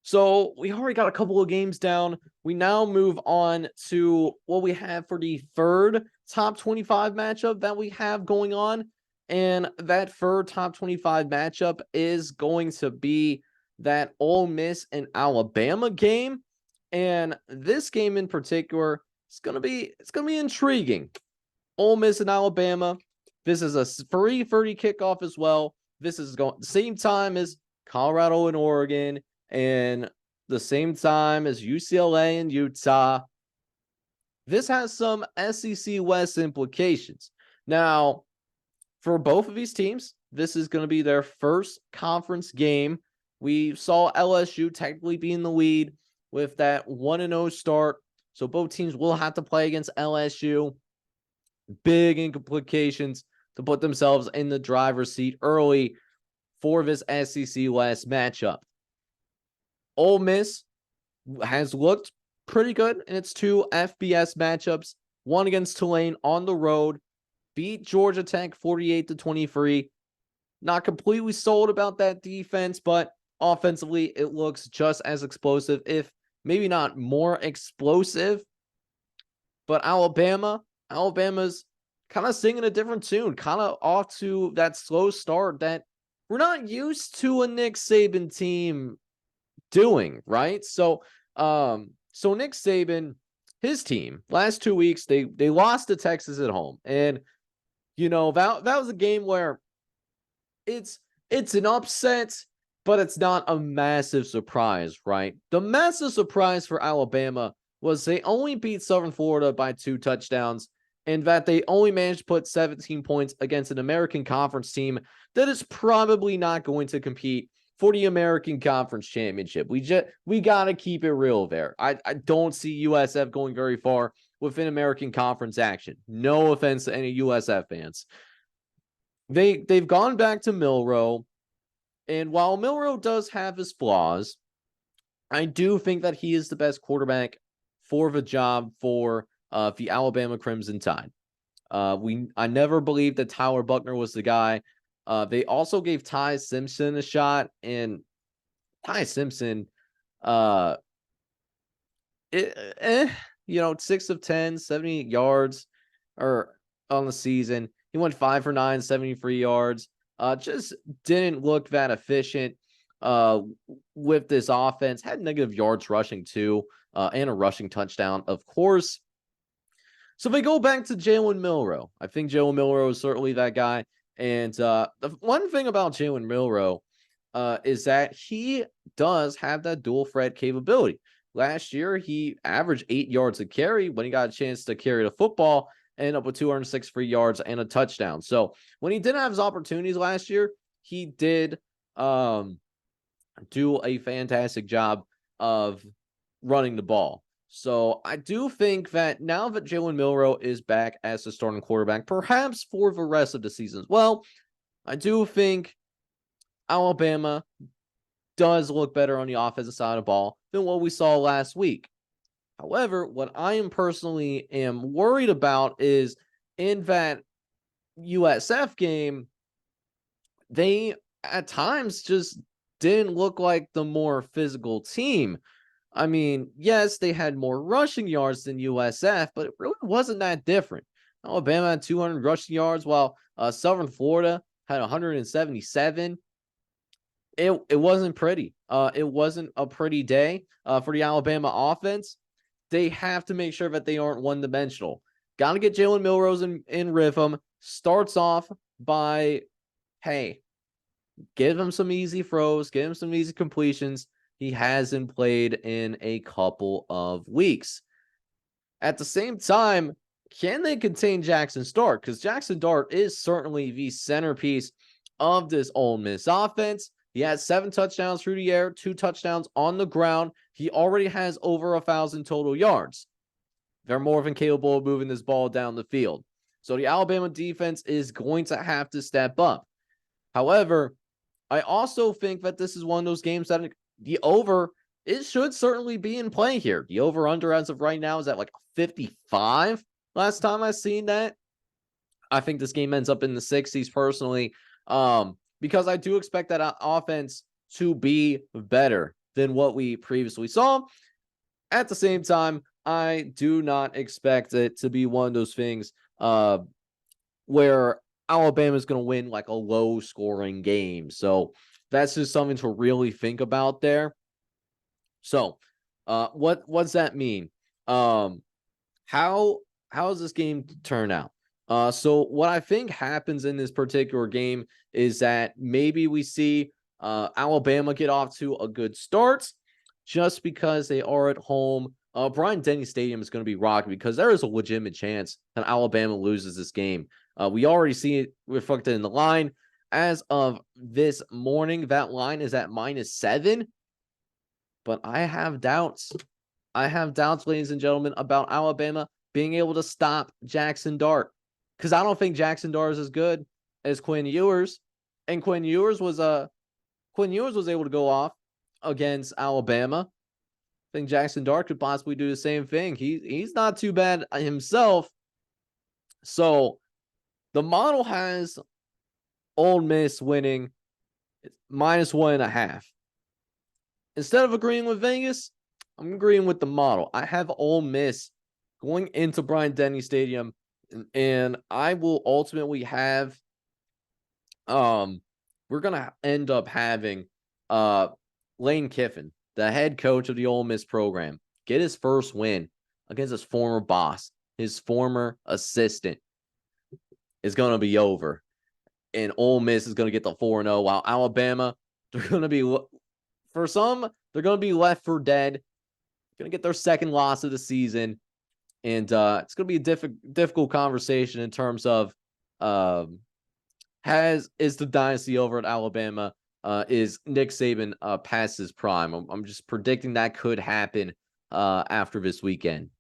So we already got a couple of games down. We now move on to what we have for the third top 25 matchup that we have going on. And that third top 25 matchup is going to be that Ole Miss and Alabama game. And this game in particular, it's gonna be intriguing. Ole Miss and Alabama. This is a 3:30 kickoff as well. This is going the same time as Colorado and Oregon, and the same time as UCLA and Utah. This has some SEC West implications. Now, for both of these teams, this is going to be their first conference game. We saw LSU technically be in the lead with that 1-0 start. So both teams will have to play against LSU. Big implications to put themselves in the driver's seat early for this SEC West matchup. Ole Miss has looked pretty good in its two FBS matchups. One against Tulane on the road, beat Georgia Tech 48-23. Not completely sold about that defense, but offensively it looks just as explosive, if maybe not more explosive. But Alabama's kind of singing a different tune, kind of off to that slow start that we're not used to a Nick Saban team doing, right? So Nick Saban, his team, last 2 weeks, they lost to Texas at home. And that was a game where it's an upset, but it's not a massive surprise, right? The massive surprise for Alabama was they only beat Southern Florida by 2 touchdowns, and that they only managed to put 17 points against an American Conference team that is probably not going to compete for the American Conference Championship. We got to keep it real there. I don't see USF going very far within American Conference action. No offense to any USF fans. They've gone back to Milroe, and while Milroe does have his flaws, I do think that he is the best quarterback for the job for the Alabama Crimson Tide. I never believed that Tyler Buchner was the guy. They also gave Ty Simpson a shot, and Ty Simpson, 6 of 10, 78 yards or on the season. He went 5 for 9, 73 yards. Just didn't look that efficient with this offense. Had negative yards rushing too, and a rushing touchdown, of course. So they go back to Jalen Milroe. I think Jalen Milroe is certainly that guy. And the one thing about Jalen Milroe is that he does have that dual threat capability. Last year, he averaged 8 yards a carry when he got a chance to carry the football, ended up with 206 free yards and a touchdown. So when he didn't have his opportunities last year, he did do a fantastic job of running the ball. So I do think that now that Jalen Milroe is back as the starting quarterback, perhaps for the rest of the season as well, I do think Alabama does look better on the offensive side of the ball than what we saw last week. However, what I am personally worried about is in that USF game, they at times just didn't look like the more physical team. I mean, yes, they had more rushing yards than USF, but it really wasn't that different. Alabama had 200 rushing yards, while Southern Florida had 177. It wasn't pretty. It wasn't a pretty day for the Alabama offense. They have to make sure that they aren't one-dimensional. Got to get Jalen Milroe in rhythm. Starts off by, hey, give him some easy throws, give him some easy completions. He hasn't played in a couple of weeks. At the same time, can they contain Jackson Dart? Because Jackson Dart is certainly the centerpiece of this Ole Miss offense. He has 7 touchdowns through the air, 2 touchdowns on the ground. He already has over 1,000 total yards. They're more than capable of moving this ball down the field. So the Alabama defense is going to have to step up. However, I also think that this is one of those games that the over, it should certainly be in play here. The over-under as of right now is at like 55. Last time I seen that. I think this game ends up in the 60s personally, because I do expect that offense to be better than what we previously saw. At the same time, I do not expect it to be one of those things where Alabama is going to win like a low scoring game. So that's just something to really think about there. So what does that mean? How does this game turn out? So what I think happens in this particular game is that maybe we see Alabama get off to a good start just because they are at home. Bryant-Denny Stadium is going to be rocked because there is a legitimate chance that Alabama loses this game. We already see it reflected in the line. As of this morning, that line is at -7. But I have doubts. I have doubts, ladies and gentlemen, about Alabama being able to stop Jackson Dart. Because I don't think Jackson Dart is as good as Quinn Ewers. And Quinn Ewers was able to go off against Alabama. I think Jackson Dart could possibly do the same thing. He's not too bad himself. So the model has Ole Miss winning -1.5. Instead of agreeing with Vegas, I'm agreeing with the model. I have Ole Miss going into Bryant-Denny Stadium, and I will ultimately have we're gonna end up having Lane Kiffin, the head coach of the Ole Miss program, get his first win against his former boss, his former assistant. Is gonna be over, and Ole Miss is gonna get the 4-0, while Alabama, they're gonna be, for some, they're gonna be left for dead. Gonna get their second loss of the season, and it's gonna be a difficult conversation in terms of is the dynasty over at Alabama? Is Nick Saban past his prime? I'm just predicting that could happen after this weekend.